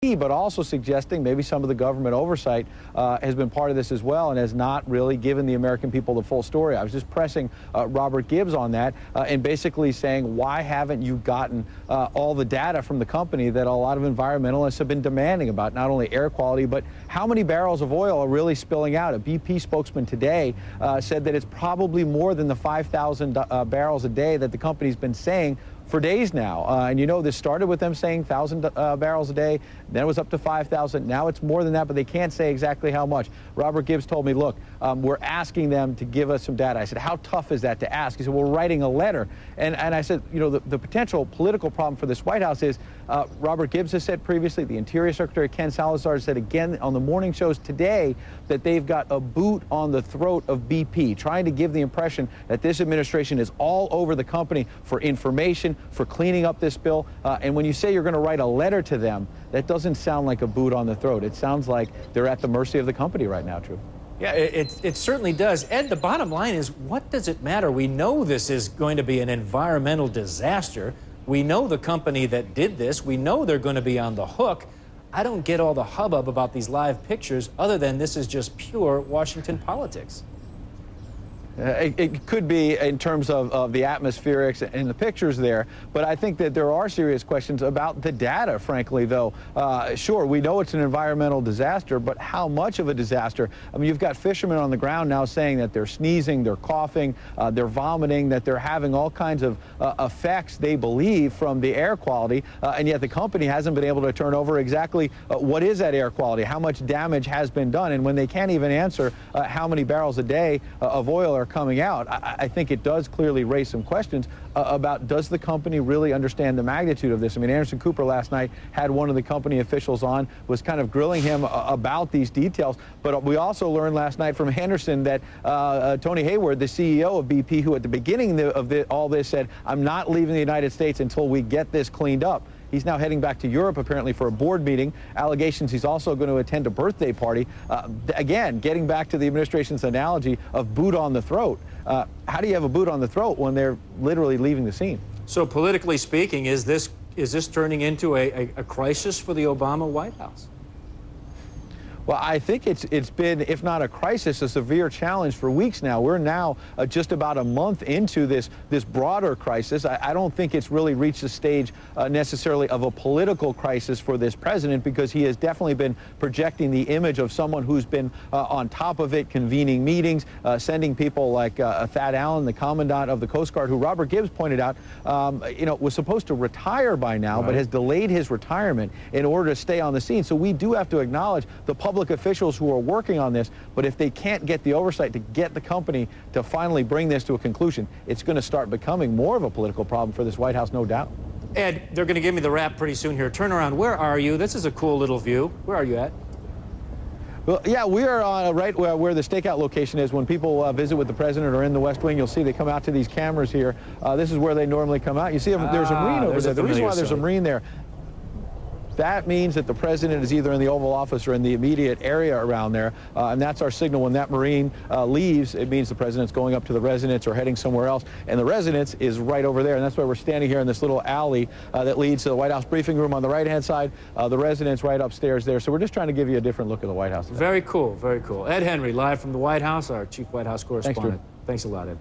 but also suggesting maybe some of the government oversight has been part of this as well and has not really given the American people the full story. I was just pressing Robert Gibbs on that and basically saying, why haven't you gotten all the data from the company that a lot of environmentalists have been demanding about, not only air quality, but how many barrels of oil are really spilling out? A BP spokesman today said that it's probably more than the 5,000 barrels a day that the company's been saying for days now. And you know, this started with them saying 1,000 barrels a day, then it was up to 5,000. Now it's more than that, but they can't say exactly how much. Robert Gibbs told me, look, we're asking them to give us some data. I said, how tough is that to ask? He said, we're writing a letter. And I said, you know, the potential political problem for this White House is, Robert Gibbs has said previously, the Interior Secretary Ken Salazar said again on the morning shows today that they've got a boot on the throat of BP, trying to give the impression that this administration is all over the company for information, for cleaning up this spill. And when you say you're going to write a letter to them, that doesn't sound like a boot on the throat. It sounds like they're at the mercy of the company right now, Drew. Yeah, it certainly does. Ed, the bottom line is, what does it matter? We know this is going to be an environmental disaster. We know the company that did this. We know they're going to be on the hook. I don't get all the hubbub about these live pictures other than this is just pure Washington politics. It could be in terms of the atmospherics and the pictures there, but I think that there are serious questions about the data, frankly, though. Sure, we know it's an environmental disaster, but how much of a disaster? I mean, you've got fishermen on the ground now saying that they're sneezing, they're coughing, they're vomiting, that they're having all kinds of effects, they believe, from the air quality, and yet the company hasn't been able to turn over exactly what is that air quality, how much damage has been done, and when they can't even answer how many barrels a day of oil are coming out, I think it does clearly raise some questions about, does the company really understand the magnitude of this? I mean, Anderson Cooper last night had one of the company officials on, was kind of grilling him about these details, but we also learned last night from Anderson that Tony Hayward, the CEO of BP, who at the beginning of all this said, I'm not leaving the United States until we get this cleaned up. He's now heading back to Europe, apparently, for a board meeting. Allegations he's also going to attend a birthday party. Again, getting back to the administration's analogy of boot on the throat. How do you have a boot on the throat when they're literally leaving the scene? So politically speaking, is this turning into a crisis for the Obama White House? Well, I think it's been, if not a crisis, a severe challenge for weeks now. We're now just about a month into this broader crisis. I don't think it's really reached the stage necessarily of a political crisis for this president, because he has definitely been projecting the image of someone who's been on top of it, convening meetings, sending people like Thad Allen, the commandant of the Coast Guard, who Robert Gibbs pointed out, you know, was supposed to retire by now, right, but has delayed his retirement in order to stay on the scene. So we do have to acknowledge the public officials who are working on this, but if they can't get the oversight to get the company to finally bring this to a conclusion, it's going to start becoming more of a political problem for this White House, no doubt. Ed, they're going to give me the wrap pretty soon here. Turn around. Where are you? This is a cool little view. Where are you at? Well, yeah, we are right where the stakeout location is. When people visit with the president or in the West Wing, you'll see they come out to these cameras here. This is where they normally come out. You see there's a marine over there. The reason why there's a marine there, that means that the president is either in the Oval Office or in the immediate area around there, and that's our signal. When that Marine leaves, it means the president's going up to the residence or heading somewhere else, and the residence is right over there, and that's why we're standing here in this little alley that leads to the White House briefing room on the right-hand side, the residence right upstairs there. So we're just trying to give you a different look at the White House today. Very cool, very cool. Ed Henry, live from the White House, our chief White House correspondent. Thanks a lot, Ed.